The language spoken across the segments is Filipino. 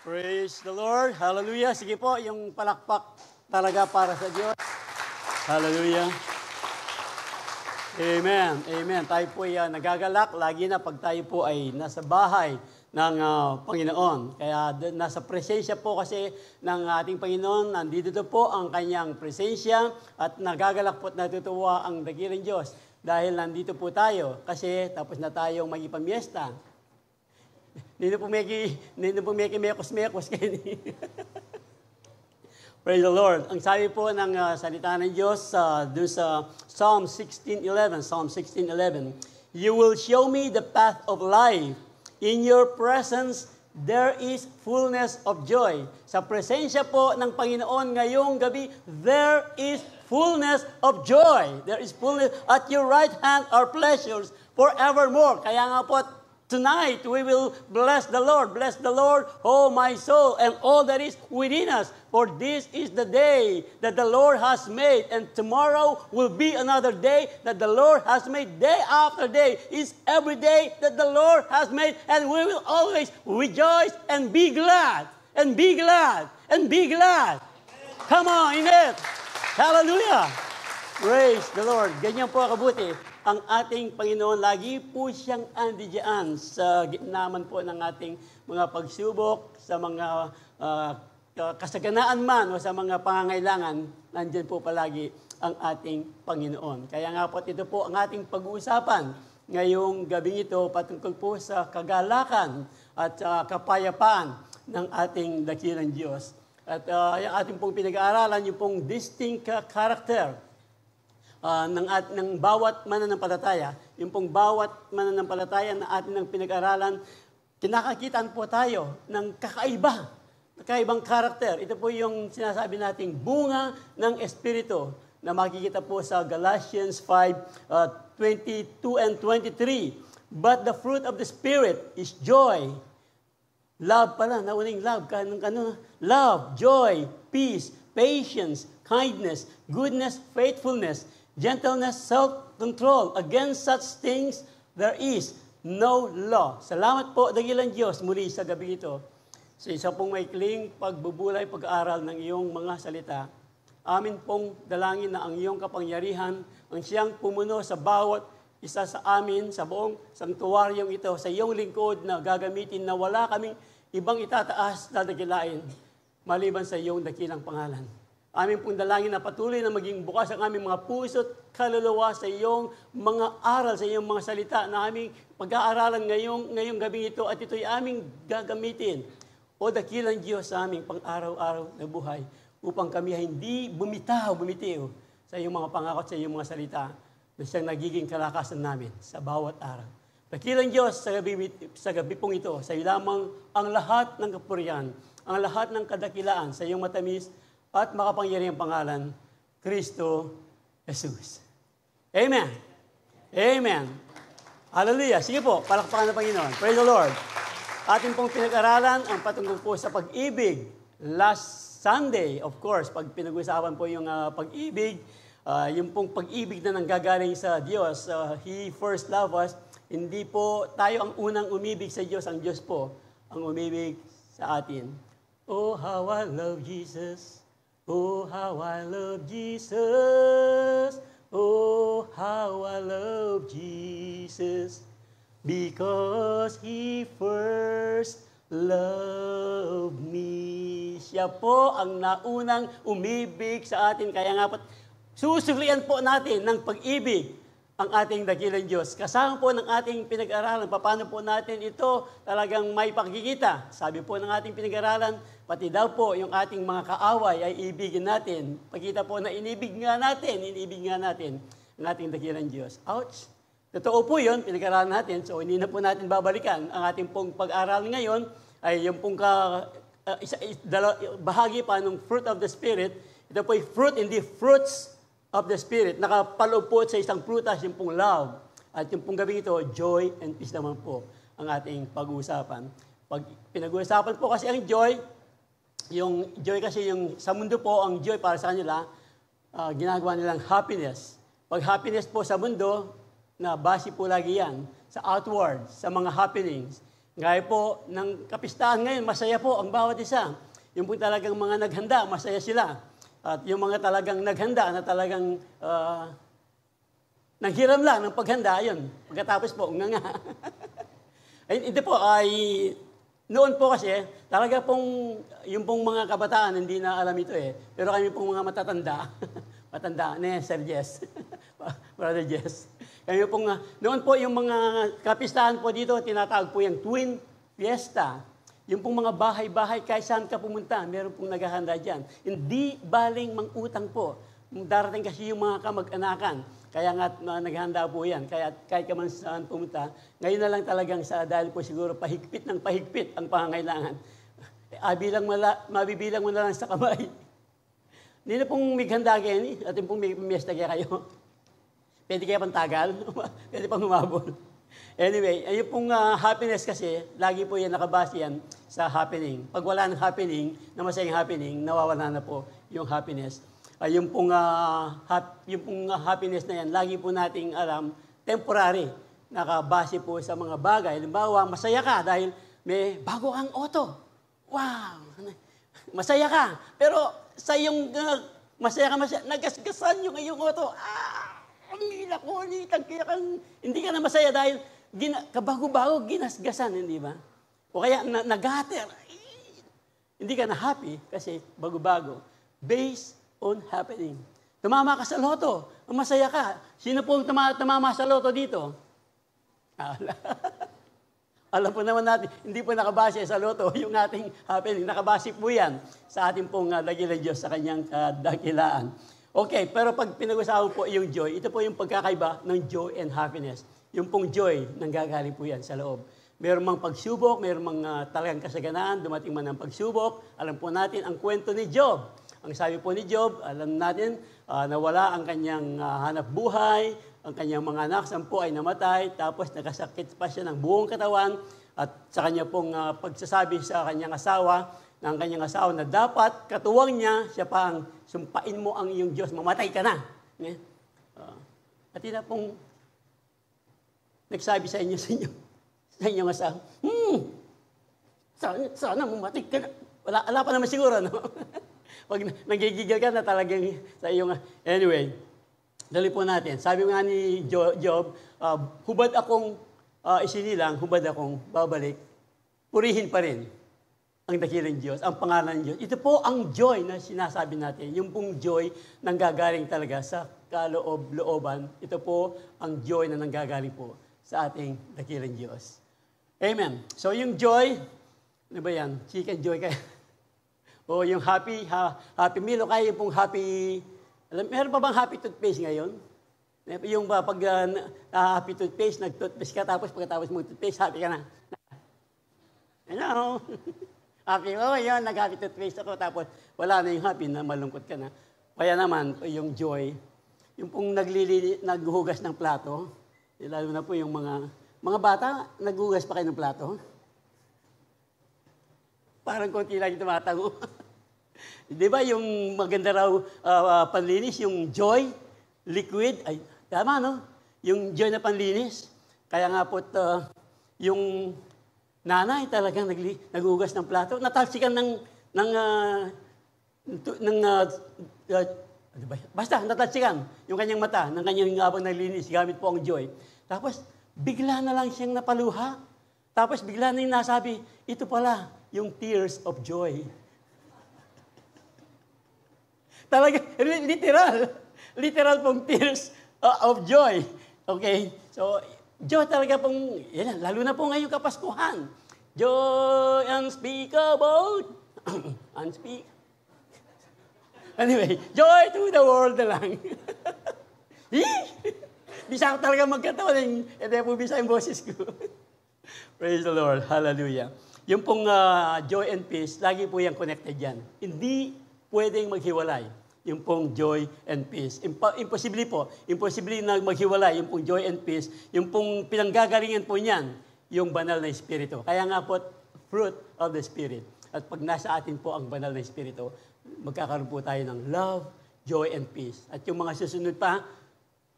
Praise the Lord. Hallelujah. Sige po, yung palakpak talaga para sa Diyos. Hallelujah. Amen. Amen. Tayo po ay nagagalak lagi na pag tayo po ay nasa bahay ng Panginoon. Kaya nasa presensya po kasi ng ating Panginoon, nandito po ang kanyang presensya at nagagalak po at natutuwa ang dakilang Diyos dahil nandito po tayo kasi tapos na tayong magipamiesta. Hindi na po mekos-mekos kayo. Praise the Lord. Ang sabi po ng salita ng Diyos doon sa Psalm 16:11, You will show me the path of life. In your presence, there is fullness of joy. Sa presensya po ng Panginoon ngayong gabi, there is fullness of joy. There is fullness. At your right hand are pleasures forevermore. Kaya nga po, tonight, we will bless the Lord. Bless the Lord, oh my soul, and all that is within us. For this is the day that the Lord has made, and tomorrow will be another day that the Lord has made. Day after day is every day that the Lord has made, and we will always rejoice and be glad, and be glad, and be glad. Come on, in it. Hallelujah. Praise the Lord. Ganyan po kabuti. Ang ating Panginoon, lagi po siyang andiyan sa gitna man po ng ating mga pagsubok, sa mga kasaganaan man o sa mga pangangailangan, nandiyan po palagi ang ating Panginoon. Kaya nga po ito po ang ating pag-uusapan ngayong gabing ito patungkol po sa kagalakan at kapayapaan ng ating dakilang Diyos. At yung ating pong pinag-aaralan, yung pong distinct character ng bawat mananampalataya, yung pong bawat mananampalataya na atin ng pinag-aralan, kinakakitaan po tayo ng kakaibang karakter. Ito po yung sinasabi nating bunga ng Espiritu na makikita po sa Galatians 5:22 and 23. But the fruit of the Spirit is joy. Love pala, nauning love. Love, joy, peace, patience, kindness, goodness, faithfulness, gentleness, self-control. Against such things, there is no law. Salamat po, dakilang Diyos, muli sa gabi ito. Sa isa pong maikling pagbubulay, pag-aaral ng iyong mga salita, amin pong dalangin na ang iyong kapangyarihan, ang siyang pumuno sa bawat isa sa amin, sa buong sanktuaryong ito, sa iyong lingkod na gagamitin na wala kaming ibang itataas na dakilain, maliban sa iyong dakilang pangalan. Aming pong dalangin na patuloy na maging bukas ang aming mga puso at kaluluwa sa iyong mga aral, sa iyong mga salita na aming pag-aaralan ngayong gabing ito at ito'y aming gagamitin. O dakilang Diyos sa aming pang-araw-araw na buhay upang kami hindi bumitiw sa iyong mga pangako at sa iyong mga salita na siyang nagiging kalakasan namin sa bawat araw. Dakilang Diyos sa gabi pong ito, sa iyo lamang ang lahat ng kapurihan, ang lahat ng kadakilaan sa iyong matamis at makapangyarihang pangalan, Kristo Jesus. Amen. Amen. Hallelujah. Sige po, palakpakan ng Panginoon. Praise the Lord. Ating pong pinag-aralan ang patungkol po sa pag-ibig. Last Sunday, of course, pag pinag-usapan po yung pag-ibig, yung pong pag-ibig na nanggagaling sa Diyos, He first loved us, hindi po tayo ang unang umibig sa Diyos, ang Diyos po ang umibig sa atin. Oh, how I love Jesus. Oh, how I love Jesus. Oh, how I love Jesus. Because He first loved me. Siya po ang naunang umibig sa atin. Kaya nga po, susuklian po natin ng pag-ibig ang ating dakilang Diyos. Kasama po ng ating pinag-aralan, paano po natin ito talagang may pakikita. Sabi po ng ating pinag-aralan, pati daw po yung ating mga kaaway ay ibigin natin. Pakita po na inibig nga natin ang ating dakilang Diyos. Ouch! Totoo po yun, pinag-aralan natin, so hindi na po natin babalikan. Ang ating pong pag-aral ngayon ay yung pong bahagi pa ng fruit of the Spirit. Ito po ay fruit, hindi fruits of the Spirit. Nakapaloob po sa isang prutas, yung pong love. At yung pong gabi ito, joy and peace naman po ang ating pag-uusapan. Pag pinag-uusapan po kasi ang joy, yung joy kasi yung sa mundo po, ang joy para sa kanila, ginagawa nilang happiness. Pag happiness po sa mundo, na base po lagi yan sa outward, sa mga happenings. Gaya po ng kapistahan ngayon, masaya po ang bawat isa. Yung po talagang mga naghanda, masaya sila. At yung mga talagang naghanda na talagang nanghiram lang ng paghanda, yun. Pagkatapos po, nga. Ay, ito po ay, noon po kasi, talaga pong, yung pong mga kabataan, hindi na alam ito eh. Pero kami pong mga matatanda, matanda, Sir Jess, Brother Jess. Kami pong, noon po yung mga kapistahan po dito, tinatawag po yung Twin Fiesta. Yung pong mga bahay-bahay, kahit saan ka pumunta, meron pong naghahanda dyan. Hindi baling mangutang po. Darating kasi yung mga kamag-anakan. Kaya nga naghahanda po yan. Kaya kahit ka man saan pumunta, ngayon na lang talagang dahil po siguro pahigpit ng pahigpit ang pangangailangan. Mabibilang mo na lang sa kamay. Hindi na pong mighanda kayo, at yung pong miesta kayo. Pwede kaya pang tagal, pwede pang humabol. Anyway, yung pong happiness kasi, lagi po yan nakabase yan sa happening. Pag wala ng happening, na masayang happening, nawawala na po yung happiness. Yung pong happiness na yan, lagi po nating alam, temporary, nakabase po sa mga bagay. Halimbawa, masaya ka dahil may bago kang auto. Wow! Masaya ka. Pero sa yung masaya ka, nagasgasan yung iyong auto. Ang hila ko, hindi ka na masaya dahil kabago-bago, ginasgasan, hindi ba? O kaya nag-gutter. Hindi ka na happy kasi bago-bago. Based on happening. Tumama ka sa loto, masaya ka. Sino po tumama sa loto dito? Alam po naman natin, hindi po nakabase sa loto yung ating happening. Nakabase po yan sa ating pong dakilang Diyos sa kanyang dakilaan. Okay, pero pag pinag-usapan po yung joy, ito po yung pagkakaiba ng joy and happiness. Yung pong joy, nanggagaling po yan sa loob. Meron mang pagsubok, meron mang talagang kasaganaan, dumating man ang pagsubok. Alam po natin ang kwento ni Job. Ang sabi po ni Job, alam natin, nawala ang kanyang hanap buhay, ang kanyang mga anak, 10 ay namatay, tapos nakasakit pa siya ng buong katawan, at sa kanya pong pagsasabi sa kanyang asawa, ng kanyang asawa na dapat katuwang niya, siya pa ang sumpain mo ang iyong Diyos, mamatay ka na. At yun na pong nagsabi sa inyo, sa inyong asawa, sana mamatay ka na. Wala pa naman siguro, no? Pag nagigigil ka na talagang sa iyong... Anyway, dali po natin. Sabi nga ni Job, hubad akong isinilang, hubad akong babalik, purihin pa rin ang dakilang Diyos, ang pangalan ng Diyos. Ito po ang joy na sinasabi natin. Yung pong joy nanggagaling talaga sa kaloob-looban. Ito po ang joy na nanggagaling po sa ating dakilang Diyos. Amen. So yung joy, ano ba yan? Chicken joy kaya? O yung happy meal, o kaya yung pong happy, meron pa bang happy toothpaste ngayon? Yung pag happy toothpaste, nag-toothpaste ka, tapos pagkatapos mag-toothpaste, happy ka na. Ano? Happy, yun, nag-happy toothpaste ako, tapos wala na yung happy na malungkot ka na. Kaya naman, yung joy, yung pong naghuhugas ng plato, lalo na po yung mga bata, naghuhugas pa kayo ng plato. Parang konti lang yung tumatango. Di ba yung maganda raw panlinis, yung joy, liquid, ay tama no? Yung joy na panlinis. Kaya nga po yung nanay talagang naghugas ng plato. Natalsikan basta natalsikan yung kanyang mata, ng kanyang habang naglinis, gamit po ang joy. Tapos bigla na lang siyang napaluha. Tapos bigla na yung nasabi, ito pala, yung tears of joy. Talaga, literal pong tears of joy. Okay? So, joy talaga pong, yan, lalo na po ngayong Kapaskuhan. Joy unspeakable. Anyway, joy to the world na lang. Bisa ko talaga magkatawa. Hindi po bisa yung boses ko. Praise the Lord. Hallelujah. Yung pong joy and peace, lagi po yung connected yan. Hindi pwedeng maghiwalay yung pong joy and peace. Imposible po. Imposible na maghiwalay yung pong joy and peace. Yung pong pinanggagalingan po niyan, yung banal na Espiritu. Kaya nga po, fruit of the Spirit. At pag nasa atin po ang banal na Espiritu, magkakaroon po tayo ng love, joy, and peace. At yung mga susunod pa,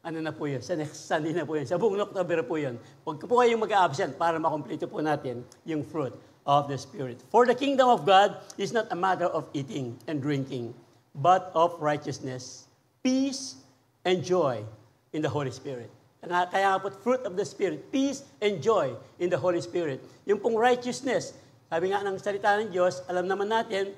ano na po yun, sa next Sunday na po yun, sa buong October po yun. Huwag po kayong mag-a-absent para makomplete po natin yung fruit of the Spirit. For the kingdom of God is not a matter of eating and drinking, but of righteousness, peace, and joy in the Holy Spirit. Kaya nga po, fruit of the Spirit, peace and joy in the Holy Spirit. Yung pong righteousness, sabi nga ng salita ng Diyos, alam naman natin,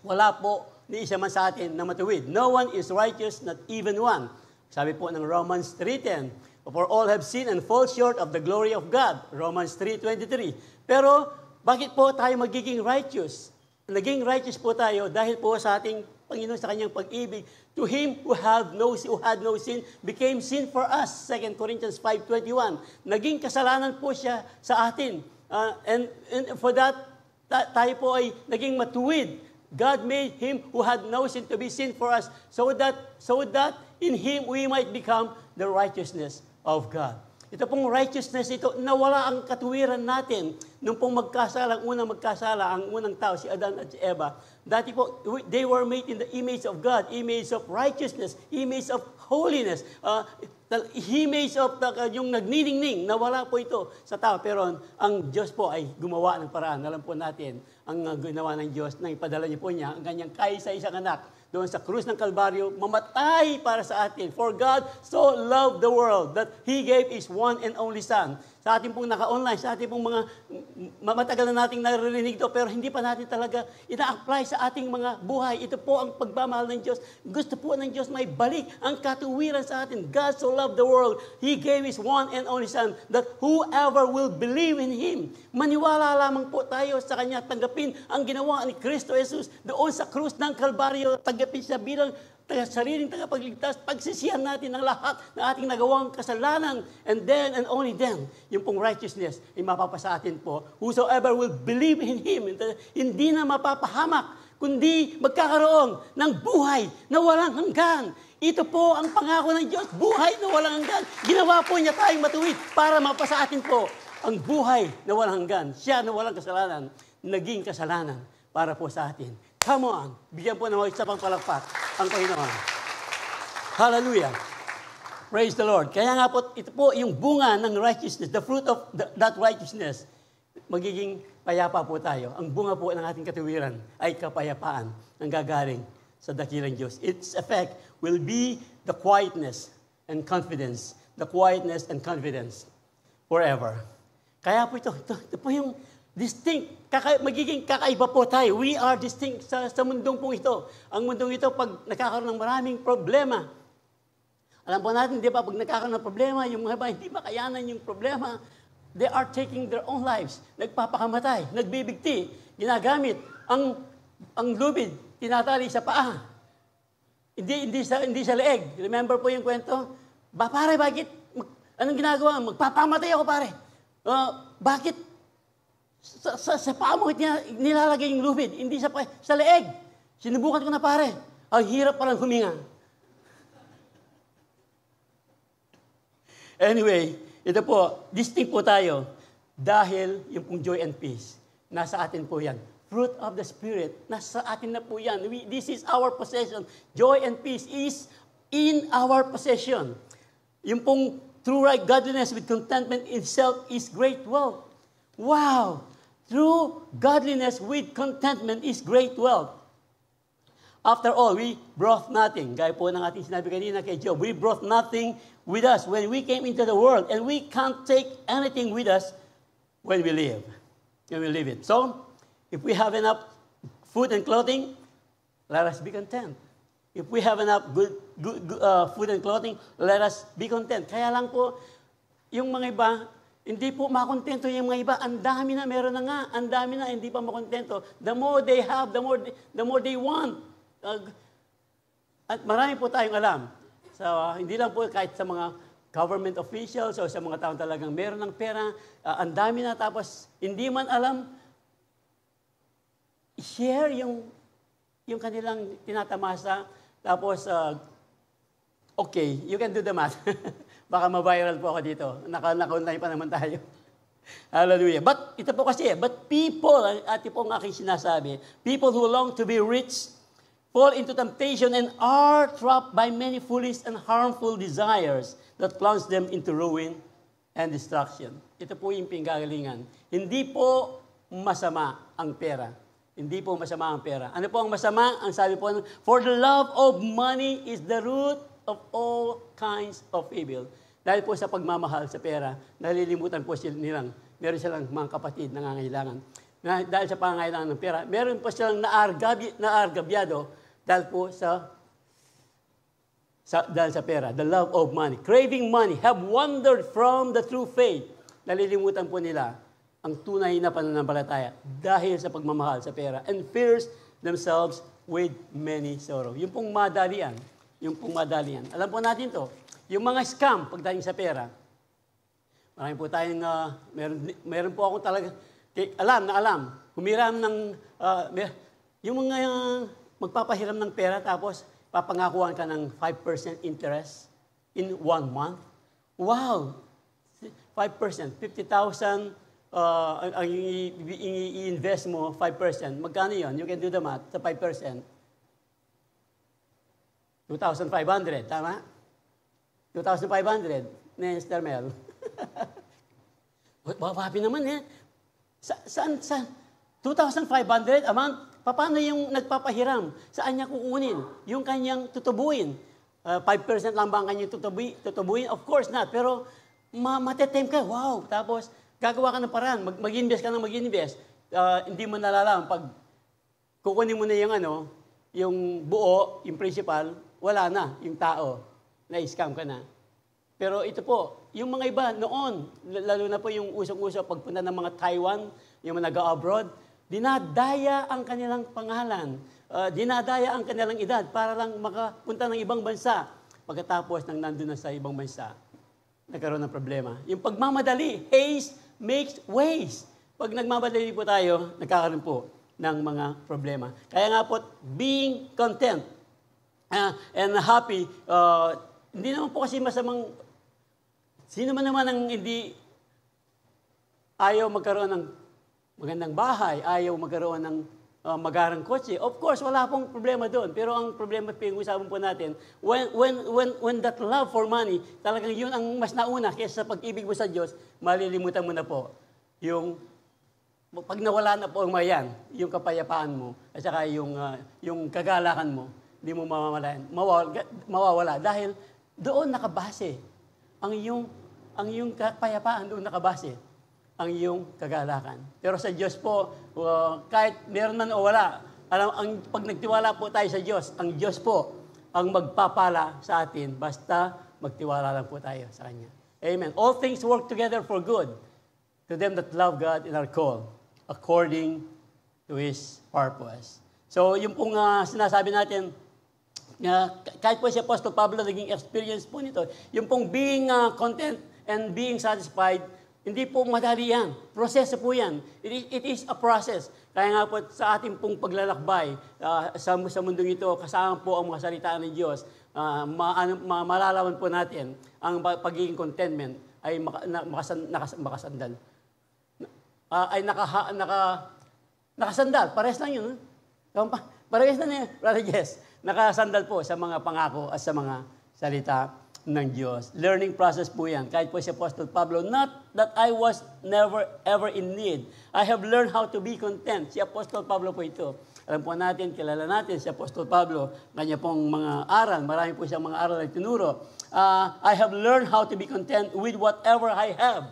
wala po ni isa man sa atin na matuwid. No one is righteous, not even one. Sabi po ng Romans 3:10, for all have sinned and fall short of the glory of God. Romans 3:23. Pero, bakit po tayo magiging righteous? Naging righteous po tayo dahil po sa ating Panginoon sa kanyang pag-ibig. To Him who had no sin became sin for us. 2 Corinthians 5:21. Naging kasalanan po siya sa atin. And for that, tayo po ay naging matuwid. God made Him who had no sin to be sin for us so that in Him we might become the righteousness of God. Ito pong righteousness ito, nawala ang katuwiran natin nung pong ang unang tao, si Adan at si Eva. Dati po, they were made in the image of God, image of righteousness, image of holiness, image of yung nagniningning. Nawala po ito sa tao. Pero ang Diyos po ay gumawa ng paraan. Alam po natin, ang ginawa ng Diyos, na ipadala niyo po niya, ang kanyang kaisa-isang anak, doon sa krus ng Kalbaryo, mamatay para sa atin. For God so loved the world that He gave His one and only Son. Sa ating pong naka-online, sa ating pong mga matagal na nating naririnig ito, pero hindi pa natin talaga ina-apply sa ating mga buhay. Ito po ang pagmamahal ng Diyos. Gusto po ng Diyos may balik ang katuwiran sa atin. God so loved the world, He gave His one and only Son, that whoever will believe in Him, maniwala lamang po tayo sa Kanya, tanggapin ang ginawa ni Kristo Jesus doon sa krus ng Kalbaryo, tanggapin siya bilang sariling tagapagligtas, pagsisihan natin ang lahat ng ating nagawang kasalanan, and then and only then, yung pong righteousness ay mapapasa atin po. Whosoever will believe in Him, hindi na mapapahamak, kundi magkakaroon ng buhay na walang hanggan. Ito po ang pangako ng Diyos, buhay na walang hanggan. Ginawa po niya tayong matuwid para mapasa atin po ang buhay na walang hanggan. Siya na walang kasalanan, naging kasalanan para po sa atin. Come on, bigyan po ng isa pang palakpak ang Panginoon. Hallelujah. Praise the Lord. Kaya nga po, ito po yung bunga ng righteousness, the fruit of that righteousness, magiging payapa po tayo. Ang bunga po ng ating katuwiran ay kapayapaan ang gagaling sa dakilang Diyos. Its effect will be the quietness and confidence. The quietness and confidence forever. Kaya po ito po yung distinct, magiging kakaiba po tayo. We are distinct sa mundong po ito. Ang mundong ito, pag nakakaroon ng maraming problema, alam po natin, di ba, pag nakakaroon ng problema, yung mga iba, hindi makayanan yung problema, they are taking their own lives. Nagpapakamatay, nagbibigti, ginagamit ang lubid, tinatali sa paa. Hindi sa leeg. Remember po yung kwento? Pare, bakit? Anong ginagawa? Magpapamatay ako, pare. Bakit? Sa paa mo nilalagay yung lubid, hindi sa leeg. Sinubukan ko na, pare. Ang hirap palang huminga. Anyway, ito po, distinct po tayo dahil yung pong joy and peace, nasa atin po yan. Fruit of the Spirit, nasa atin na po yan. This is our possession. Joy and peace is in our possession. Yung pong true right godliness with contentment itself is great wealth. Wow! True godliness with contentment is great wealth. After all, we brought nothing. Gaya po ng ating sinabi kanina kay Job, we brought nothing with us when we came into the world, and we can't take anything with us when we live. When we live it. So, if we have enough food and clothing, let us be content. If we have enough good food and clothing, let us be content. Kaya lang po, yung mga iba, hindi po makontento yung mga iba. Ang dami na, meron na nga. Ang dami na, hindi pa makontento. The more they have, the more they want. At marami po tayong alam. So, hindi lang po kahit sa mga government officials o sa mga taong talagang meron ng pera, ang dami na, tapos hindi man alam, i-share yung kanilang tinatamasa, tapos, okay, you can do the math. Baka ma-viral po ako dito. Naka-online pa naman tayo. Hallelujah. But people, at ito po ang aking sinasabi, people who long to be rich fall into temptation and are trapped by many foolish and harmful desires that plunge them into ruin and destruction. Ito po yung pinggagalingan. Hindi po masama ang pera. Hindi po masama ang pera. Ano po ang masama? Ang sabi po, for the love of money is the root of all kinds of evil. Dahil po sa pagmamahal sa pera, nalilimutan po sila nilang, meron silang mga kapatid na nangangailangan. Dahil sa pangangailangan ng pera, meron po silang naargabyado dahil po dahil sa pera, the love of money. Craving money, have wandered from the true faith. Nalilimutan po nila ang tunay na pananampalataya dahil sa pagmamahal sa pera and fears themselves with many sorrow. Yung pong madalian, Alam po natin to, yung mga scam pagdating sa pera. Marami po tayong, meron po akong talaga, alam, humiram ng, yung mga magpapahiram ng pera tapos papangakuan ka ng 5% interest in 1 month. Wow! 5%, 50,000, ang i-invest mo, 5%. Magkano yun? You can do the math sa 5%. 2,500, tama? 2,500, Mr. Mel. Happy naman eh. Saan? 2,500 amount? Paano yung nagpapahiram? Saan niya kukunin? Yung kanyang tutubuin. 5% lang ba ang kanyang tutubuin? Of course not. Pero matetempt ka. Wow! Tapos, gagawa ka ng paraan. Mag-invest ka ng mag-invest. Hindi mo nalalaman. Pag kukunin mo na yung buo, yung principal, wala na yung tao. Na-scam ka na. Pero ito po, yung mga iba noon, lalo na po yung usok-usok pagpunta ng mga Taiwan, yung mga nag-abroad, dinadaya ang kanilang pangalan, dinadaya ang kanilang edad para lang makapunta ng ibang bansa. Pagkatapos nang nandun na sa ibang bansa, nagkaroon ng problema. Yung pagmamadali, haste makes waste. Pag nagmamadali po tayo, nagkakaroon po ng mga problema. Kaya nga po, being content and happy, hindi naman po kasi masamang, sino man naman ang hindi ayaw magkaroon ng magandang bahay, ayaw magkaroon ng magarang kotse. Of course, wala pong problema doon. Pero ang problema, pinag-usapan po natin, when that love for money, talagang yun ang mas nauna kaysa sa pag-ibig mo sa Diyos, malilimutan mo na po yung pag nawala na po ang mayan, yung kapayapaan mo, at saka yung kagalakan mo, hindi mo mawawala. Dahil doon nakabase. Ang iyong kapayapaan doon nakabase. Ang iyong kagalakan. Pero sa Diyos po, kahit meron man o wala, pag nagtiwala po tayo sa Diyos, ang Diyos po ang magpapala sa atin, basta magtiwala lang po tayo sa Kanya. Amen. All things work together for good to them that love God and are called according to His purpose. So, yung pong sinasabi natin, kahit po si Apostle Pablo naging experience po nito, yung pong being content and being satisfied, hindi po madali yan. Proseso po yan. It is a process. Kaya nga po sa ating pong paglalakbay sa mundong ito, kasama po ang mga salita ng Diyos, malalaman po natin ang pagiging contentment ay makasandal. Nakasandal. Pares lang yun. Pares na niya. Brother Jess. Nakasandal po sa mga pangako at sa mga salita ng Diyos. Learning process po yan. Kahit po si Apostle Pablo, not that I was never ever in need. I have learned how to be content. Si Apostle Pablo po ito. Alam po natin, kilala natin si Apostle Pablo, kanya pong mga aral, marami po siyang mga aral na tinuro. I have learned how to be content with whatever I have.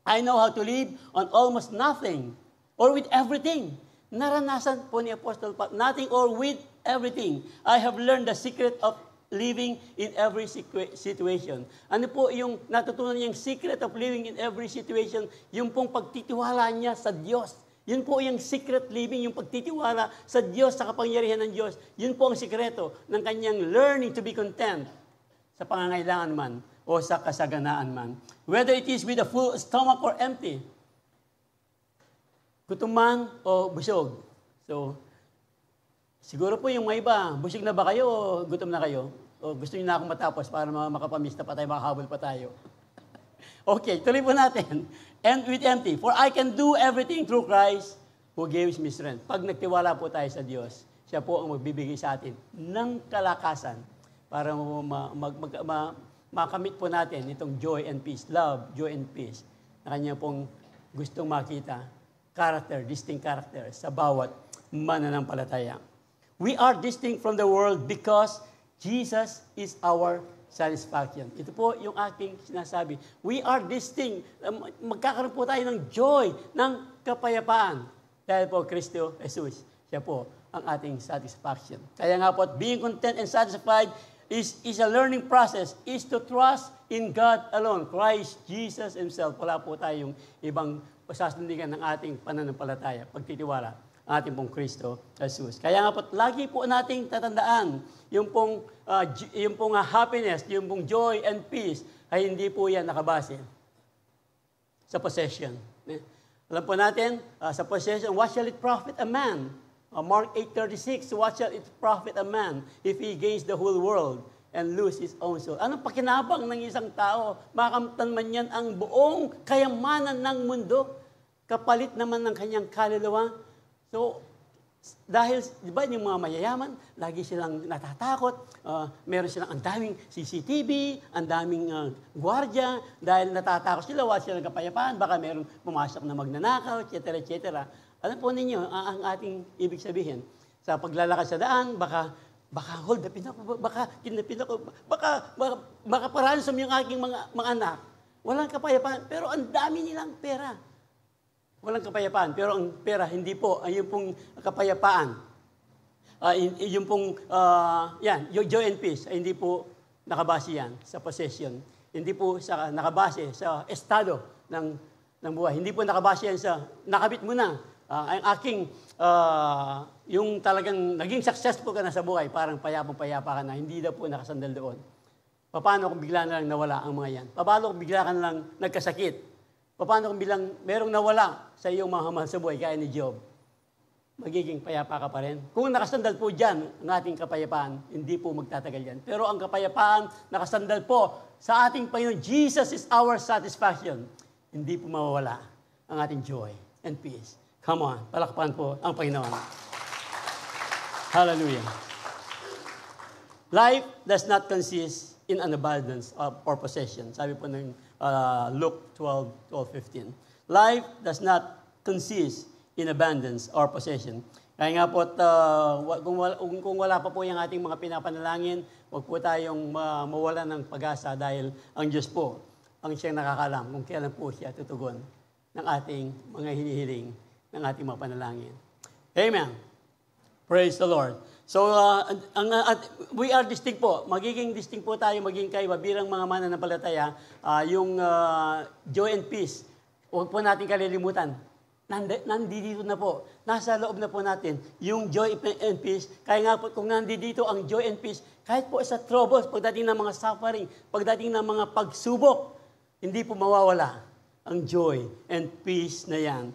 I know how to live on almost nothing or with everything. Naranasan po ni Apostle Pablo, nothing or with everything. I have learned the secret of living in every situation. Ano po yung natutunan niyang secret of living in every situation? Yung pong pagtitiwala niya sa Diyos. Yun po yung secret living, yung pagtitiwala sa Diyos, sa kapangyarihan ng Diyos. Yun po ang sikreto ng kanyang learning to be content sa pangangailangan man o sa kasaganaan man. Whether it is with a full stomach or empty. Gutom man o busog. So, siguro po yung mga iba, busog na ba kayo o gutom na kayo? O gusto niyo na akong matapos para makapamista pa tayo, makahabol pa tayo? Okay, tuloy po natin. And with empty, for I can do everything through Christ who gives me strength. Pag nagtiwala po tayo sa Diyos, Siya po ang magbibigay sa atin ng kalakasan para makamit po natin itong joy and peace, love, joy and peace na kanya pong gustong makita, distinct character sa bawat mananampalataya. We are distinct from the world because Jesus is our satisfaction. Ito po yung aking sinasabi. We are distinct. Magkakaroon po tayo ng joy, ng kapayapaan. Dahil po Kristo Jesus, siya po ang ating satisfaction. Kaya nga po, being content and satisfied is a learning process, is to trust in God alone, Christ Jesus Himself. Wala po tayong ibang pasasundingan ng ating pananampalataya, pagtitiwala ang ating pong Kristo Jesus. Kaya nga po, lagi po nating tatandaan, yung pong happiness, yung pong joy and peace, ay hindi po yan nakabase sa possession. Alam po natin, sa possession, what shall it profit a man? Mark 8:36, what shall it profit a man if he gains the whole world and lose his own soul? Anong pakinabang ng isang tao? Makamtan man yan ang buong kayamanan ng mundo, kapalit naman ng kanyang kaluluwa. So, dahil, di ba, yung mga mayayaman, lagi silang natatakot, meron silang ang daming CCTV, ang daming gwardiya, dahil natatakot sila, wala silang kapayapaan, baka meron pumasok na magnanakaw, etc., etc. Alam po ninyo, ang ating ibig sabihin, sa paglalakad sa daan, baka hold upin ako, baka kidnapin ako, baka paransom yung aking mga anak. Walang kapayapaan, pero ang dami nilang pera. Walang kapayapaan, pero ang pera, hindi po, yung pong kapayapaan, yung pong, joy and peace, ay hindi po nakabase yan sa possession. Hindi po nakabase sa estado ng buhay. Hindi po nakabase yan sa, nakabit mo na, ang aking, yung talagang naging successful ka na sa buhay, parang payapang-payapa ka na, hindi na po nakasandal doon. Paano kung bigla na lang nawala ang mga yan? Paano kung bigla ka na lang nagkasakit? Paano kung bilang merong nawala sa iyong mga mahal sa buhay, kaya ni Job? Magiging payapa ka pa rin. Kung nakasandal po dyan ang ating kapayapaan, hindi po magtatagal yan. Pero ang kapayapaan, nakasandal po sa ating Panginoon, Jesus is our satisfaction. Hindi po mawawala ang ating joy and peace. Come on, palakpakan po ang Panginoon. Hallelujah. Life does not consist in an abundance or possession. Sabi po ng Luke 12:15. Life does not consist in abundance or possession. Kaya nga po, kung wala pa po yung ating mga pinapanalangin, huwag po tayong mawala ng pag-asa dahil ang Diyos po ang siyang nakakalam kung kailan po siya tutugon ng ating mga hinihiling ng ating mga panalangin. Amen. Praise the Lord. So, we are distinct po. Magiging distinct po tayo, magiging kaiba bilang mga mananampalataya, yung joy and peace. Huwag po natin kalilimutan. Nandito na po. Nasa loob na po natin yung joy and peace. Kaya nga po, kung nandito ang joy and peace, kahit po sa troubles, pagdating ng mga suffering, pagdating ng mga pagsubok, hindi po mawawala ang joy and peace na yan.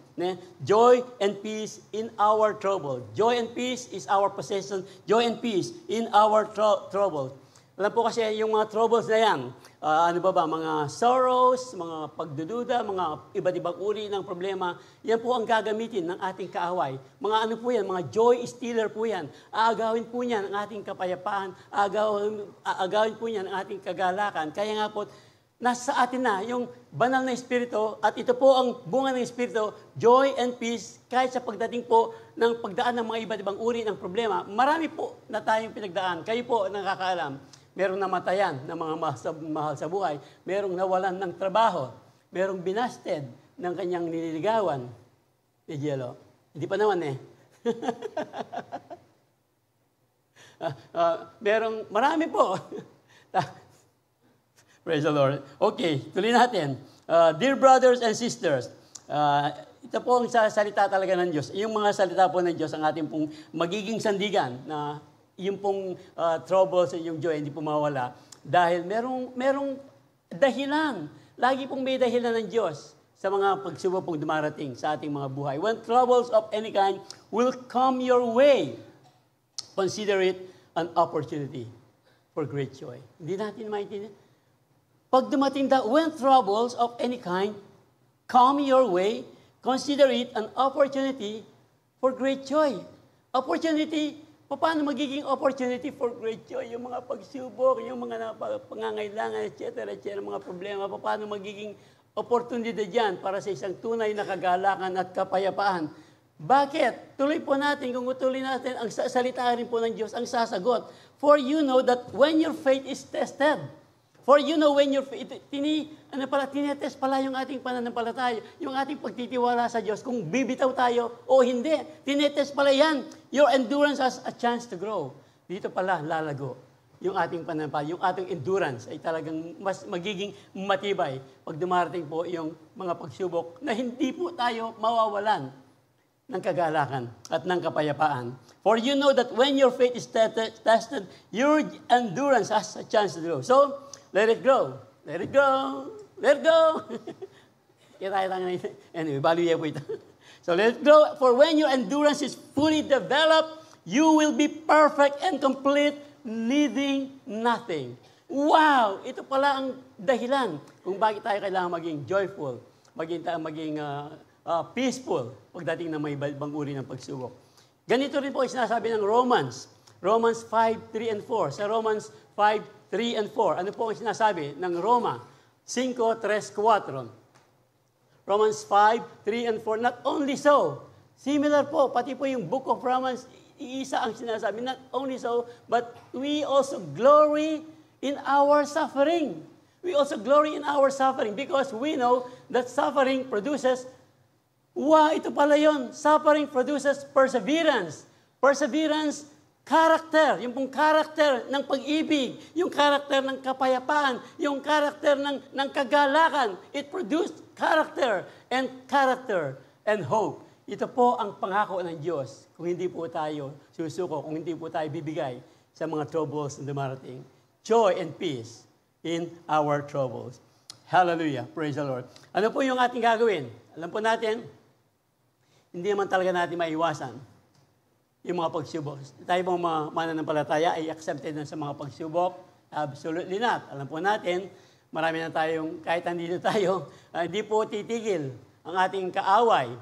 Joy and peace in our trouble. Joy and peace is our possession. Joy and peace in our trouble. Alam po kasi yung mga troubles na yan, mga sorrows, mga pagdududa, mga iba't ibang uri ng problema, yan po ang gagamitin ng ating kaaway. Mga ano po yan, mga joy stealer po yan. Aagawin po yan ang ating kapayapaan, aagawin po yan ang ating kagalakan. Kaya nga po, nasa atin na yung banal na Espiritu at ito po ang bunga ng Espiritu, joy and peace, kahit sa pagdating po ng pagdaan ng mga iba't ibang uri ng problema. Marami po na tayong pinagdaan. Kayo po nakakaalam. Merong namatayan ng mga mahal sa buhay. Merong nawalan ng trabaho. Merong binasted ng kanyang nililigawan. Jello. Hindi pa naman eh. Marami po. Praise the Lord. Okay, tuloy natin. Dear brothers and sisters, ito po ang salita talaga ng Diyos. Yung mga salita po ng Diyos ang ating pong magiging sandigan na yung pong troubles at yung joy hindi po mawala. Dahil merong dahilan. Lagi pong may dahilan ng Diyos sa mga pagsubok pong dumarating sa ating mga buhay. When troubles of any kind will come your way, consider it an opportunity for great joy. Hindi natin maintindihan. Pag dumating when troubles of any kind come your way, consider it an opportunity for great joy. Opportunity Paano magiging opportunity for great joy? Yung mga pagsubok, yung mga pangangailangan, etc., mga problema, paano magiging opportunity dyan para sa isang tunay na kagalakan at kapayapaan? Bakit? Tuloy po natin, kung tuloy natin, ang salita rin po ng Diyos, ang sasagot. For you know that when your faith is tested, for you know when your faith, tinetest pala yung ating pananampalataya, yung ating pagtitiwala sa Diyos, kung bibitaw tayo o hindi. Tinetest pala yan. Your endurance has a chance to grow. Dito pala lalago yung ating pananampalataya, yung ating endurance ay talagang mas magiging matibay pag dumarating po yung mga pagsubok na hindi po tayo mawawalan ng kagalakan at ng kapayapaan. For you know that when your faith is tested, your endurance has a chance to grow. So, let it grow. Let it go. Let it go. Anyway, baliw po ito. So, let it grow. For when your endurance is fully developed, you will be perfect and complete, needing nothing. Wow! Ito pala ang dahilan kung bakit tayo kailangan maging joyful, maging peaceful pagdating na may ibang uri ng pagsubok. Ganito rin po ang sinasabi ng Romans 5:3 and 4. Sa Romans 5:3 and 4, ano po ang sinasabi ng Roma 5:3, 4? Romans 5:3 and 4, not only so, similar po, pati po yung book of Romans, isa ang sinasabi, not only so, but we also glory in our suffering. We also glory in our suffering because we know that suffering produces, ito pala yun, suffering produces perseverance. Perseverance, character, yung pong character ng pag-ibig, yung character ng kapayapaan, yung character ng kagalakan. It produced character and hope. Ito po ang pangako ng Diyos kung hindi po tayo susuko, kung hindi po tayo bibigay sa mga troubles na dumarating. Joy and peace in our troubles. Hallelujah. Praise the Lord. Ano po yung ating gagawin? Alam po natin, hindi naman talaga natin maiwasan yung mga pagsubok. Tayo pong mga mananampalataya ay accepted na sa mga pagsubok? Absolutely not. Alam po natin, marami na tayong, kahit nandito tayo, hindi po titigil ang ating kaaway.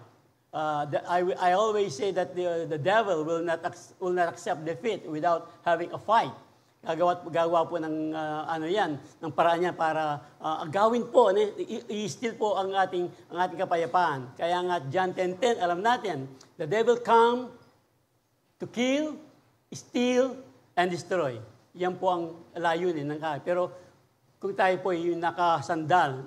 I always say that the devil will not accept defeat without having a fight. Gagawa po ng ng paraan niya para agawin po, i-steal po ang ating kapayapaan. Kaya nga John 10:10, alam natin, the devil come to kill, steal, and destroy. Yan po ang layunin ng kahit. Pero kung tayo po yung nakasandal,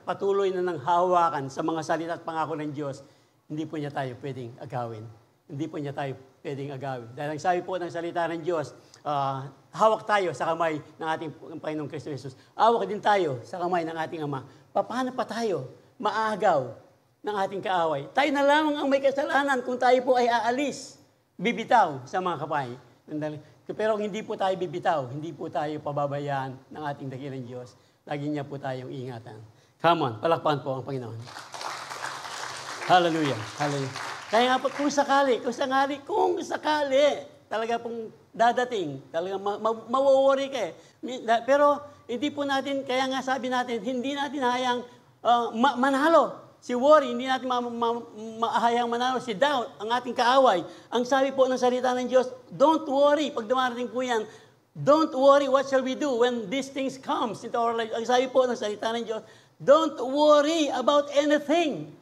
patuloy na ng hawakan sa mga salita at pangako ng Diyos, hindi po niya tayo pwedeng agawin. Hindi po niya tayo pwedeng agawin. Dahil ang sabi po ng salita ng Diyos, hawak tayo sa kamay ng ating Panginoong Kristo Jesus. Hawak din tayo sa kamay ng ating Ama. Paano pa tayo maagaw ng ating kaaway? Tayo na lamang ang may kasalanan kung tayo po ay aalis, bibitaw sa mga kapay. Pero hindi po tayo bibitaw, hindi po tayo pababayaan ng ating dakilang Diyos. Lagi niya po tayong ingatan. Come on, palakpakan po ang Panginoon. Hallelujah. Hallelujah. Kaya nga po, kung sakali, talaga pong dadating, talaga mawaworry ka eh. Pero hindi po natin, kaya nga sabi natin, hindi natin hayang manalo. Si worry, hindi natin mahayang manalo. Si doubt, ang ating kaaway. Ang sabi po ng salita ng Diyos, don't worry. Pag dumarating po yan, don't worry, what shall we do when these things comes into our life? Ang sabi po ng salita ng Diyos, don't worry about anything.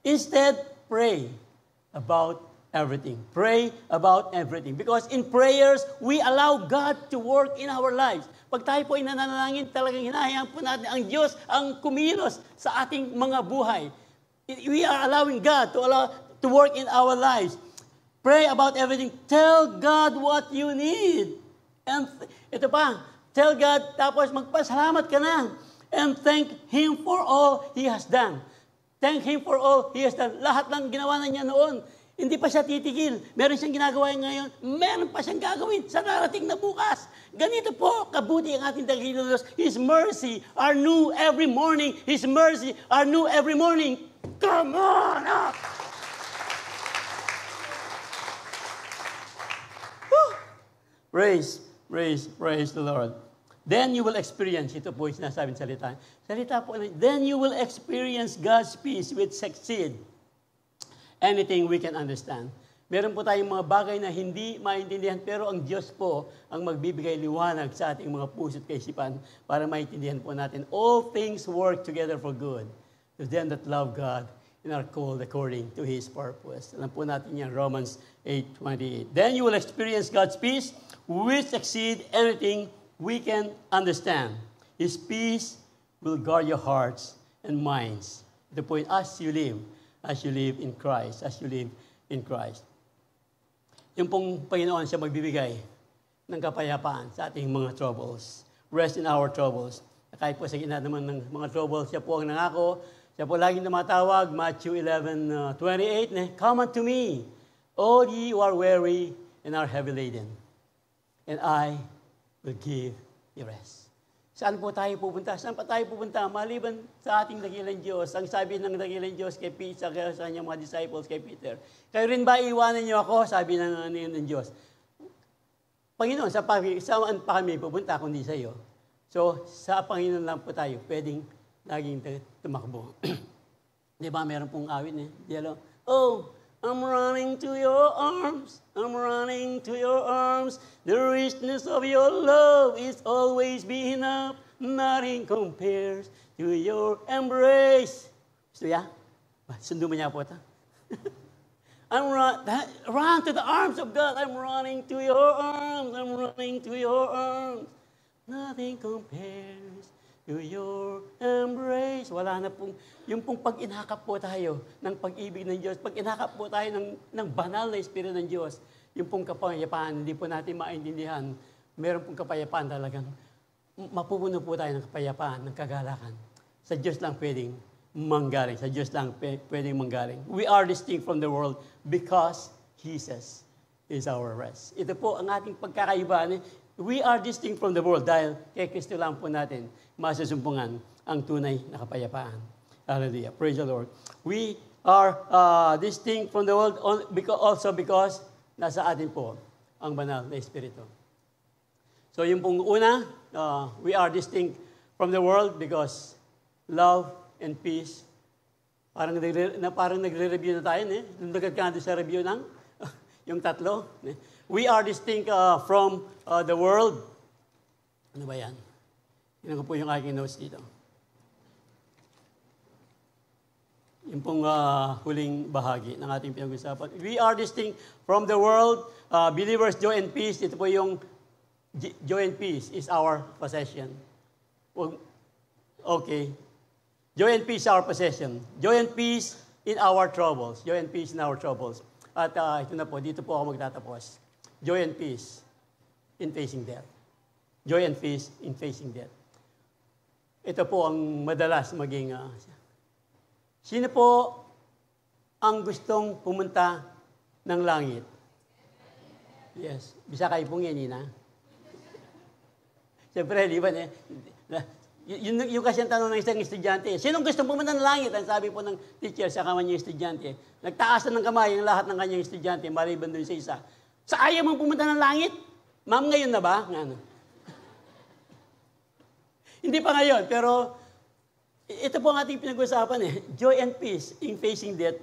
Instead, pray about everything. Pray about everything. Because in prayers, we allow God to work in our lives. Pag tayo po ay nananalangin, talagang hinahayaan po natin ang Diyos ang kumilos sa ating mga buhay. We are allowing God to work in our lives. Pray about everything. Tell God what you need. And ito pa, tell God, tapos magpasalamat ka na. And thank Him for all He has done. Thank Him for all He has done. Lahat ng ginawa na niya noon, hindi pa siya titigil. Meron siyang ginagawa ngayon, meron pa siyang gagawin sa darating na bukas. Ganito po, kabuti ang ating dakilang Diyos. His mercy are new every morning. His mercy are new every morning. Come on up! Praise the Lord. Then you will experience, ito po yung sinasabi ng salita. Salita po, then you will experience God's peace which exceeds anything we can understand. Meron po tayong mga bagay na hindi maintindihan, pero ang Diyos po ang magbibigay liwanag sa ating mga puso at kaisipan para maintindihan po natin. All things work together for good to them that love God and are called according to His purpose. Alam po natin yan, Romans 8:28. Then you will experience God's peace, which exceeds anything we can understand. His peace will guard your hearts and minds. The point, as you live in Christ, as you live in Christ. Yung pong Panginoon siya magbibigay ng kapayapaan sa ating mga troubles. Rest in our troubles. Kahit po sa gitna naman ng mga troubles, siya po ang nangako. Siya po laging tumatawag, Matthew 11:28, Come unto me, all ye who are weary and are heavy laden, and I will give you rest. Saan po tayo pupunta? Saan pa tayo pupunta? Maliban sa ating dakilang Diyos. Ang sabi ng dakilang Diyos kay Peter, sa kanyang mga disciples kay Peter, kayo rin ba iwanan niyo ako? Sabi ng Diyos. Panginoon, saan pa kami pupunta kundi sa iyo? So, sa Panginoon lang po tayo pwedeng laging tumakbo. Di ba, meron pong awit Oh, I'm running to your arms. I'm running to your arms. The richness of your love is always be enough. Nothing compares to your embrace. Gusto ya? Sundo mo niya po ito. Run to the arms of God. I'm running to your arms. I'm running to your arms. Nothing compares to your embrace. Wala na pong, yung pong pag-inakap po tayo ng pag-ibig ng Diyos, pag-inakap po tayo ng banal na Espiritu ng Diyos, yung pong kapayapaan, hindi po natin maintindihan, meron pong kapayapaan talagang, mapupuno po tayo ng kapayapaan, ng kagalakan. Sa Diyos lang pwedeng manggaling. Sa Diyos lang pwedeng manggaling. We are distinct from the world because Jesus is our rest. Ito po ang ating pagkakaiba. We are distinct from the world dahil kay Kristo lang po natin masusumpungan ang tunay na kapayapaan. Hallelujah. Praise the Lord. We are distinct from the world because nasa atin po ang banal na Espiritu. So yung pong una, we are distinct from the world because love and peace. Parang nagre-review na tayo. Nagagad ka sa review ng yung tatlo. We are distinct from the world. Ano ba yan? Yan ko po yung aking notes dito. Yung pong huling bahagi ng ating pinag-usapan. We are distinct from the world. Believers, joy and peace. Ito po yung joy and peace is our possession. Okay. Joy and peace is our possession. Joy and peace in our troubles. Joy and peace in our troubles. At ito na po, dito po ako magtatapos. Joy and peace in facing death. Joy and peace in facing death. Ito po ang madalas maging... sino po ang gustong pumunta ng langit? Yes. Bisa kayo pong yan, Nina. Siyempre, di ba? Yung kasi ang tanong ng isang estudyante, sinong gustong pumunta ng langit? Ang sabi po ng teacher sa kanyang estudyante, nagtaasan ng kamay ang lahat ng kanyang estudyante, maliban doon sa isa. Sa ayaw mong pumunta ng langit? Ma'am, ngayon na ba? Ano? Hindi pa ngayon, pero ito po ang ating pinag-usapan Joy and peace in facing death.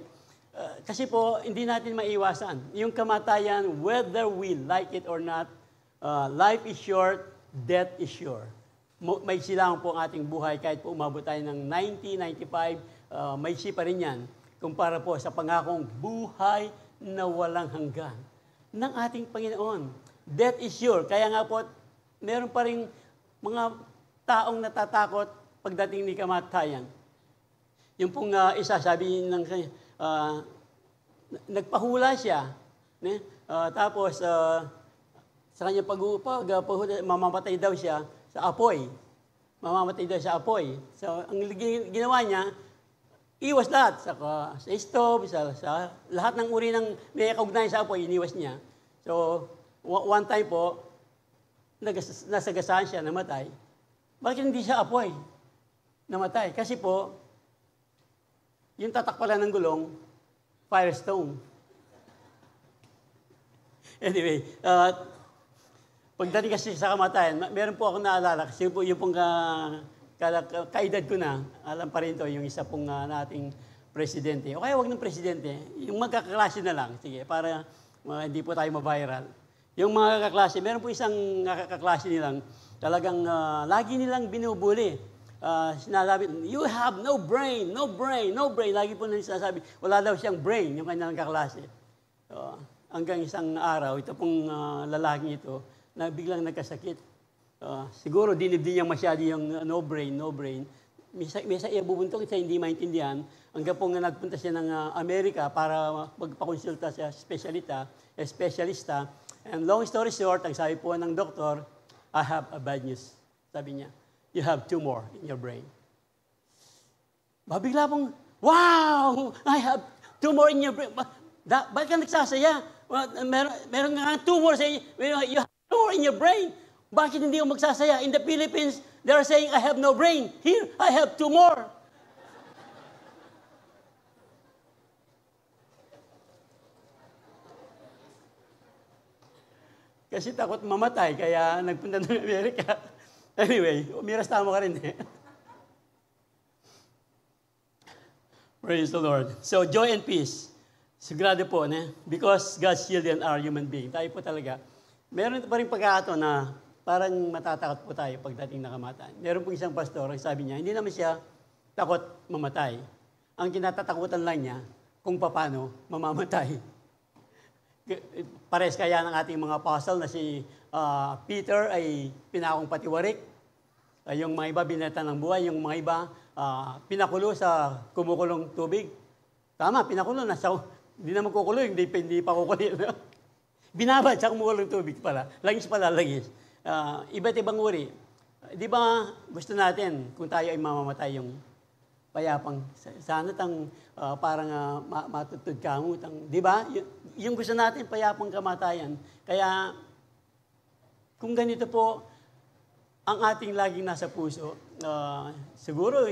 Kasi po, hindi natin maiwasan. Yung kamatayan, whether we like it or not, life is short, death is sure. May silang po ang ating buhay kahit po umabot tayo ng 90, 95, may pa rin yan. Kumpara po sa pangakong buhay na walang hanggan ng ating Panginoon. Death is sure. Kaya nga po, meron pa rin mga taong natatakot pagdating ni kamatayan. Yung pong isa, sabi ng nagpahula siya. Tapos, sa kanyang pagpahula, mamamatay daw siya sa apoy. Mamamatay daw sa apoy. So, ang ginawa niya, iwas lahat. Sa stove, sa lahat ng uri ng may kaugnayan sa apoy, iniwas niya. So, one time po, nasagasaan siya, namatay. Bakit hindi siya apoy? Namatay. Kasi po, yung tatak pala ng gulong, firestone. Anyway, pagdating kasi sa kamatayan, meron po akong naalala, kasi po yung pong kaedad ko na, alam pa rin to, yung isa pong nating presidente. O kaya wag ng presidente, yung magkakaklase na lang, sige, para Hindi po tayo ma-viral. Yung mga kaklase, meron po isang kaklase nilang, talagang lagi nilang binubuli. Sinasabi, you have no brain, no brain, no brain. Lagi po nila sinasabi, wala daw siyang brain, yung kanyang kaklase. Hanggang isang araw, ito pong lalaking ito, na biglang nagkasakit. Siguro dinibdin niya masyado yung no brain, no brain. Misa bubuntok siya, hindi maintindihan. Hanggang po nga nagpunta siya ng Amerika para magpakonsulta sa specialista. And long story short, ang sabi po ng doktor, I have a bad news. Sabi niya, you have tumor in your brain. Bigla pong, wow! I have tumor in your brain. Bakit ka nagsasaya? Meron nga tumor sa inyo. You have tumor in your brain. Bakit hindi ko magsasaya? In the Philippines, they are saying, I have no brain. Here, I have tumor. Kasi takot mamatay, kaya nagpunta ng Amerika. Anyway, umiras tama ka rin eh. Praise the Lord. So, joy and peace. Sigurado po, because God's children are human beings. Tayo po talaga. Meron pa rin pagkakataon na parang matatakot po tayo pagdating na kamatayan. Meron po isang pastor, sabi niya, hindi naman siya takot mamatay. Ang kinatatakutan lang niya kung paano mamamatay. Pares kaya ng ating mga apostle na si Peter ay pinakong patiwarik. Yung mga iba binenta ng buhay, yung mga iba pinakulo sa kumukulong tubig. Tama, pinakulo na. Hindi naman kukulo, hindi pa kukulo. Binabad sa kumukulong tubig pala. Langis pala, langis. Iba't ibang uri. Di ba gusto natin kung tayo ay mamamatay yung payapang sana parang matutod kamutang. Di ba? Yung gusto natin, payapang kamatayan. Kaya, kung ganito po, ang ating laging nasa puso, siguro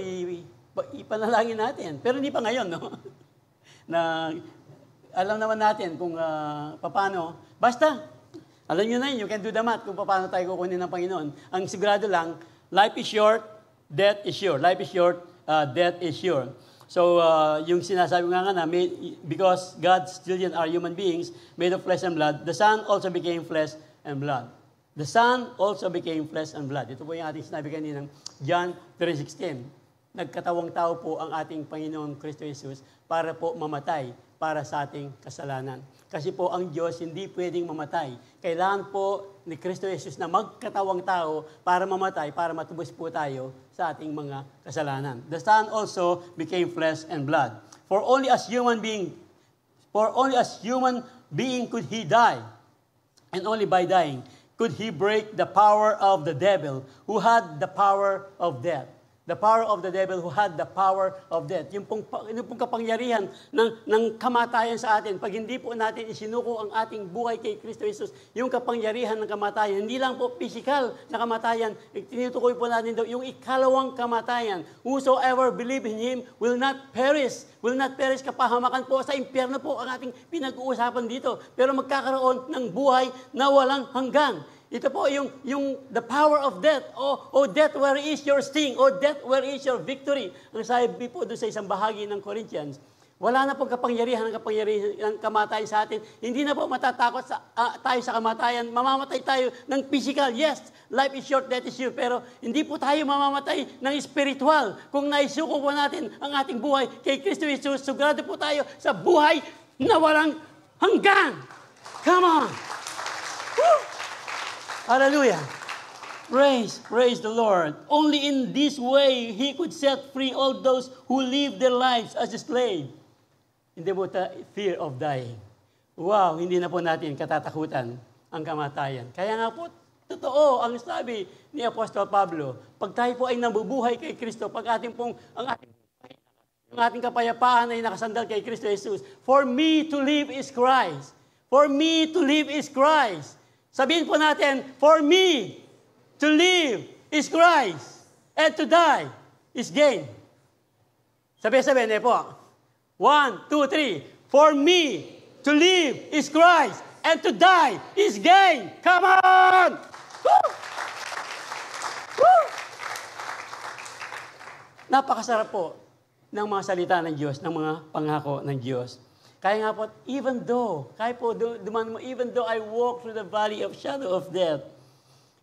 ipanalangin natin. Pero hindi pa ngayon, no? Na alam naman natin kung paano. Basta, alam nyo na yun, you can do the math kung paano tayo kukunin ng Panginoon. Ang sigurado lang, life is short, death is sure. Life is short, death is sure. So, yung sinasabi nga na, because God's children are human beings, made of flesh and blood, the Son also became flesh and blood. The Son also became flesh and blood. Ito po yung ating sinabi kanina, John 3:16. Nagkatawang tao po ang ating Panginoong Kristo Jesus para po mamatay para sa ating kasalanan. Kasi po ang Diyos hindi pwedeng mamatay. Kailangan po ni Kristo Jesus na magkatawang tao para mamatay, para matubos po tayo sa ating mga kasalanan. The Son also became flesh and blood. For only as human being could He die. And only by dying could He break the power of the devil who had the power of death. The power of the devil who had the power of death. Yung pong kapangyarihan ng kamatayan sa atin. Pag hindi po natin isinuko ang ating buhay kay Kristo Jesus, yung kapangyarihan ng kamatayan, hindi lang po physical na kamatayan, tinutukoy po natin daw, yung ikalawang kamatayan. Whosoever believe in Him will not perish. Will not perish, kapahamakan po sa impyerno po ang ating pinag-uusapan dito. Pero magkakaroon ng buhay na walang hanggan. Ito po yung the power of death. Oh, death, where is your sting? Oh, death, where is your victory? Ang sabi po doon sa isang bahagi ng Corinthians, wala na pong kapangyarihan ng kamatayan sa atin. Hindi na po matatakot tayo sa kamatayan. Mamamatay tayo ng physical. Yes, life is short, death is sure. Pero hindi po tayo mamamatay ng spiritual. Kung naisuko po natin ang ating buhay kay Kristo Jesus, sigurado po tayo sa buhay na walang hanggan. Come on! Woo! Hallelujah. Praise the Lord. Only in this way He could set free all those who live their lives as a slave. Hindi po fear of dying. Wow, hindi na po natin katatakutan ang kamatayan. Kaya nga po, totoo ang sabi ni Apostol Pablo, pag tayo po ay nabubuhay kay Kristo, pag ang ating kapayapaan ay nakasandal kay Kristo Jesus, for me to live is Christ. For me to live is Christ. Sabihin po natin, for me to live is Christ, and to die is gain. Sabi-sabihin po. 1, 2, 3. For me to live is Christ, and to die is gain. Come on! Woo! Woo! Napakasarap po ng mga salita ng Diyos, ng mga pangako ng Diyos. Kaya nga po, even though I walk through the valley of shadow of death,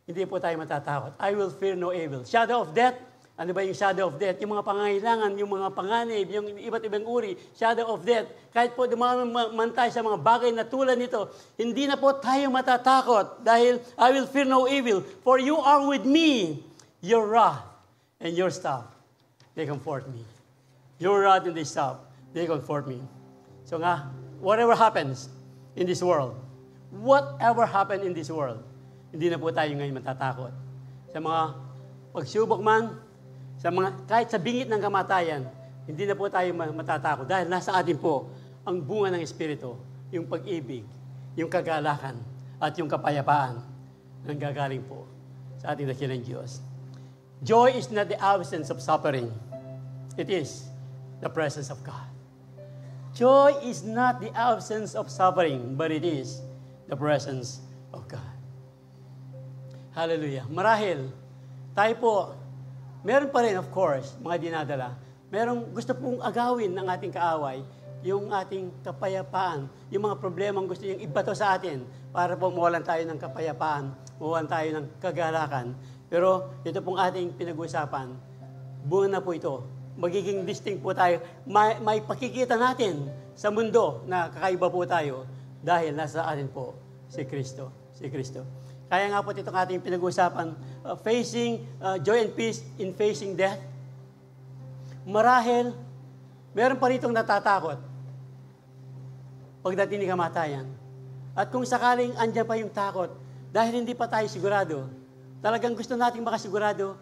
hindi po tayo matatakot. I will fear no evil. Shadow of death, ano ba yung shadow of death? Yung mga pangangailangan, yung mga panganib, yung iba't ibang uri, shadow of death. Kahit po dumaan man tayo sa mga bagay na tulad nito, hindi na po tayo matatakot dahil I will fear no evil. For you are with me, your rod and your staff, they comfort me. Your rod and the staff, they comfort me. So nga, whatever happens in this world, hindi na po tayo ngayon matatakot. Sa mga pagsubok man, kahit sa bingit ng kamatayan, hindi na po tayo matatakot dahil nasa atin po ang bunga ng Espiritu, yung pag-ibig, yung kagalakan, at yung kapayapaan na gagaling po sa ating dakilang Diyos. Joy is not the absence of suffering. It is the presence of God. Joy is not the absence of suffering, but it is the presence of God. Hallelujah. Marahil, tayo po, meron pa rin, of course, mga dinadala. Merong gusto pong agawin ng ating kaaway, yung ating kapayapaan, yung mga problemang gusto niyang ibato sa atin para po mawalan tayo ng kapayapaan, mawalan tayo ng kagalakan. Pero ito pong ating pinag-usapan, buwan na po ito. Magiging distinct po tayo. May pakikita natin sa mundo na kakaiba po tayo dahil nasa atin po si Kristo. Si Kristo. Kaya nga po itong ating pinag-uusapan, facing joy and peace in facing death. Marahil, meron pa ritong natatakot pagdating ni kamatayan. At kung sakaling andyan pa yung takot, dahil hindi pa tayo sigurado, talagang gusto nating makasigurado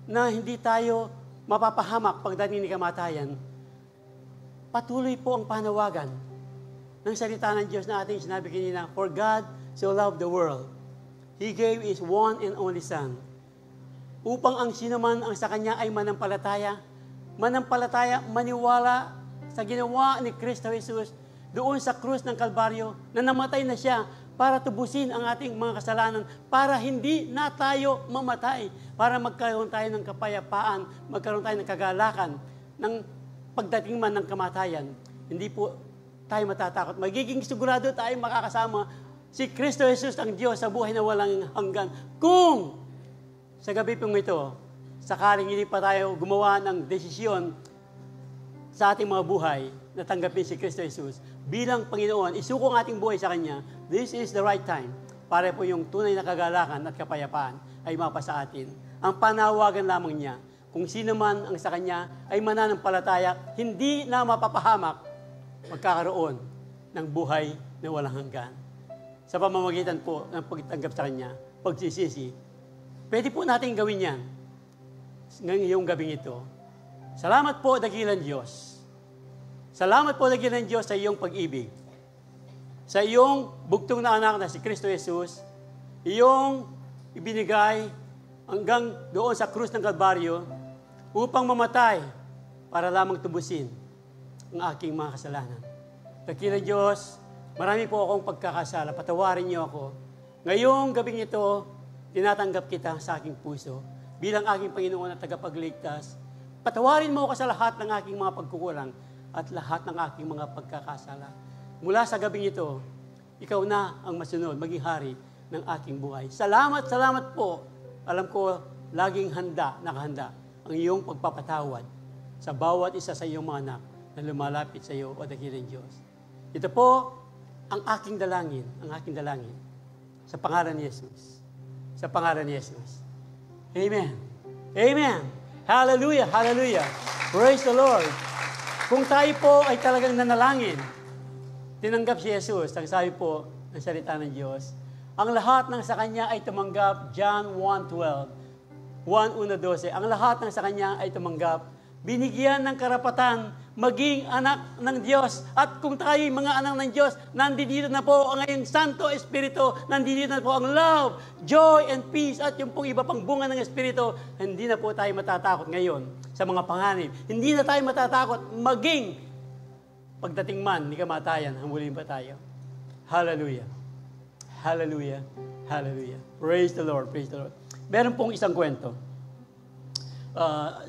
na hindi tayo mapapahamak pagdating ni kamatayan, patuloy po ang panawagan ng salita ng Diyos na ating sinabi kanina, for God so loved the world, He gave His one and only Son, upang ang sinuman ang sa Kanya ay manampalataya, maniwala sa ginawa ni Kristo Jesus doon sa krus ng Kalbaryo, na namatay na Siya para tubusin ang ating mga kasalanan, para hindi na tayo mamatay, para magkaroon tayo ng kapayapaan, magkaroon tayo ng kagalakan, ng pagdating man ng kamatayan. Hindi po tayo matatakot. Magiging sigurado tayo makakasama si Kristo Jesus ang Diyos sa buhay na walang hanggan. Kung sa gabi pong ito, sakaling hindi pa tayo gumawa ng desisyon sa ating mga buhay na tanggapin si Kristo Jesus bilang Panginoon, isuko ang ating buhay sa Kanya, this is the right time para po yung tunay na kagalakan at kapayapaan ay mapasa atin. Ang panawagan lamang niya, kung sino man ang sa Kanya ay mananampalataya, hindi na mapapahamak, magkakaroon ng buhay na walang hanggan. Sa pamamagitan po ng pagtanggap sa Kanya, pagsisisi, pwede po natin gawin yan ngayong gabing ito. Salamat po, dakilang Diyos. Salamat po, dakilang Diyos, sa iyong pag-ibig. Sa iyong bugtong na anak na si Kristo Jesus, iyong ibinigay hanggang doon sa krus ng Kalbaryo upang mamatay para lamang tubusin ang aking mga kasalanan. Dakilang Diyos, marami po akong pagkakasala. Patawarin niyo ako. Ngayong gabing ito, tinatanggap kita sa aking puso bilang aking Panginoon at tagapagligtas. Patawarin mo ako sa lahat ng aking mga pagkukulang at lahat ng aking mga pagkakasala. Mula sa gabing ito, ikaw na ang masunod, maging hari ng aking buhay. Salamat, salamat po. Alam ko, laging nakahanda ang iyong pagpapatawad sa bawat isa sa iyong mga anak na lumalapit sa iyo, o dakilang Diyos. Ito po ang aking dalangin, sa pangalan ni Jesus. Sa pangalan ni Jesus. Amen. Amen. Hallelujah, hallelujah. Praise the Lord. Kung tayo po ay talagang nanalangin, tinanggap si Jesus, ang sabi po ng salita ng Diyos, ang lahat ng sa Kanya ay tumanggap, John 1:12, 1:12, ang lahat ng sa Kanya ay tumanggap, binigyan ng karapatan maging anak ng Diyos. At kung tayo mga anak ng Diyos, nandito na po ang ngayong Santo Espiritu, nandito na po ang love, joy, and peace, at yung pong iba pang bunga ng Espiritu. Hindi na po tayo matatakot ngayon sa mga panganib. Hindi na tayo matatakot maging pagdating man ni kamatayan, hamulin pa tayo. Hallelujah. Hallelujah. Hallelujah. Praise the Lord. Praise the Lord. Meron pong isang kwento.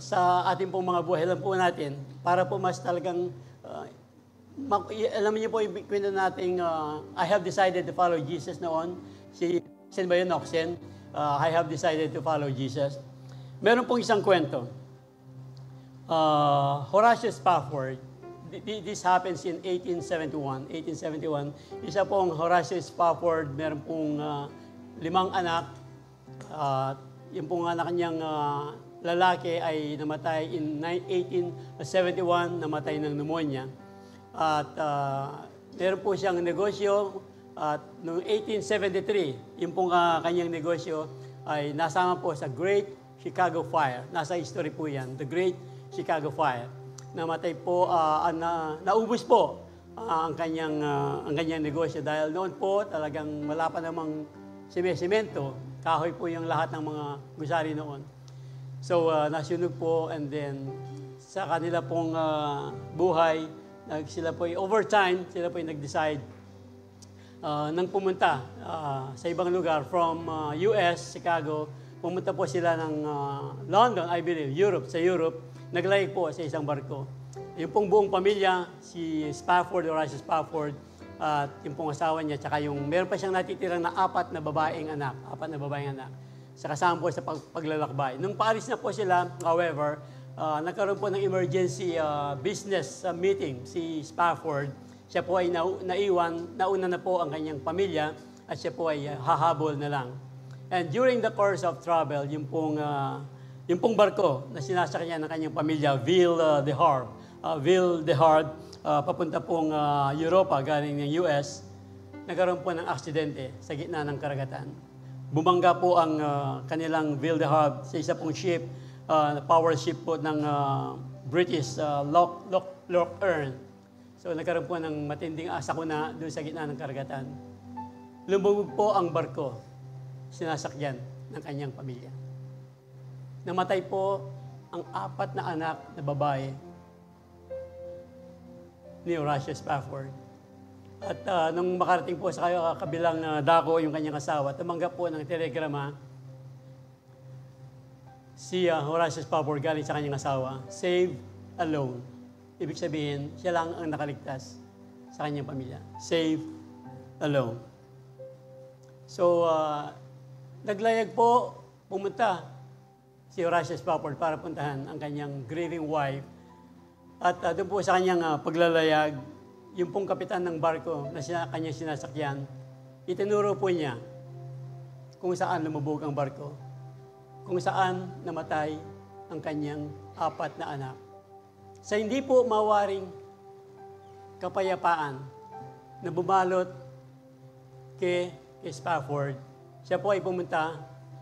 Sa ating pong mga buhay lang po natin, para po mas talagang alam niyo po yung kwento nating I have decided to follow Jesus noon. Si Oxen ba yun? Oxen? I have decided to follow Jesus. Meron pong isang kwento. Horatio Spafford. This happens in 1871. 1871. Isa pong Horatio Spafford, meron pong 5 anak. Yung pong anak niyang lalaki ay namatay in 1871, namatay ng pneumonia. At meron po siyang negosyo at noong 1873, yung pong kanyang negosyo ay nasama po sa Great Chicago Fire. Nasa history po yan, the Great Chicago Fire. Namatay po, naubos po ang kanyang negosyo dahil noon po talagang wala pa namang semento, kahoy po yung lahat ng mga gusari noon. So, nasunog po and then sa kanila pong buhay, sila po over time, sila po nag-decide nang pumunta sa ibang lugar from US, Chicago. Pumunta po sila ng London, I believe, sa Europe. Naglayag po sa isang barko. Yung pong buong pamilya, si Spafford, Horatio Spafford, at yung pong asawa niya, tsaka yung meron pa siyang natitirang na 4 na babaeng anak. Sa kasama po sa paglalakbay. Nung paalis na po sila, however, nagkaroon po ng emergency business meeting si Spafford. Siya po ay nauna na po ang kanyang pamilya at siya po ay hahabol na lang. And during the course of travel, yung pong barko na sinasakyan ng kanyang pamilya, Ville de Hard, papunta pong Europa, galing ng US, nagkaroon po ng aksidente sa gitna ng karagatan. Bumangga po ang kanilang Ville de Hard sa isa pong ship, power ship po ng British Loch Earn. So nagkaroon po ng matinding sakuna doon sa gitna ng karagatan. Lumubog po ang barko, sinasakyan ng kanyang pamilya. Namatay po ang 4 na anak na babae ni Horatio Spafford. At nung makarating po sa kabilang dako yung kanyang asawa, tumanggap po ng telegrama si Horatio Spafford galing sa kanyang asawa, save alone. Ibig sabihin, siya lang ang nakaligtas sa kanyang pamilya. Save alone. So, naglayag po, pumunta si Horatio Spafford para puntahan ang kanyang grieving wife. At doon po sa kanyang paglalayag, yung pong kapitan ng barko na kanyang sinasakyan, itinuro po niya kung saan lumubog ang barko, kung saan namatay ang kanyang 4 na anak. Sa hindi po mawaring kapayapaan na bumalot kay Spafford, siya po ay pumunta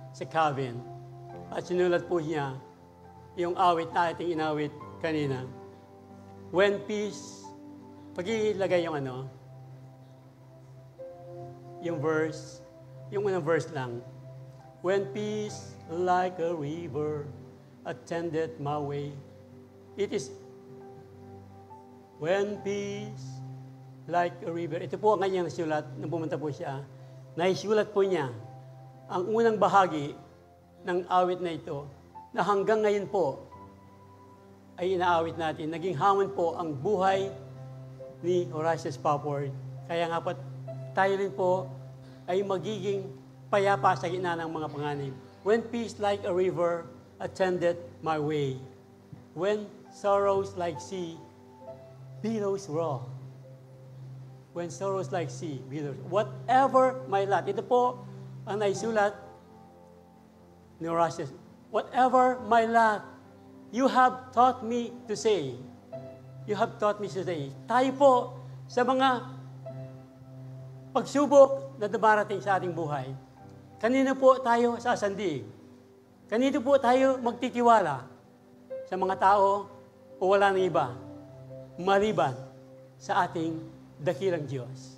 sa cabin at sinulat po niya yung awit na ating inawit kanina. When peace, pag-ilagay yung verse, yung unang verse lang. When peace like a river attended my way. It is, when peace like a river. Ito po ang kanyang nasulat nung pumunta po siya. Naisulat po niya ang unang bahagi ng awit na ito na hanggang ngayon po ay inaawit natin. Naging hamon po ang buhay ni Horatio Spafford. Kaya nga po tayo rin po ay magiging payapa sa gitna ng mga panganib. When peace like a river attended my way. When sorrows like sea billows roll. When sorrows like sea billows. Whatever my lot. Ito po ang naisulat ni Horatio. Whatever my lot, you have taught me to say. You have taught me to say. Tayo po sa mga pagsubok na dumarating sa ating buhay, kanino po tayo sasandig? Kanino po tayo magtitiwala? Sa mga tao o wala nang iba? Maliban sa ating dakilang Diyos.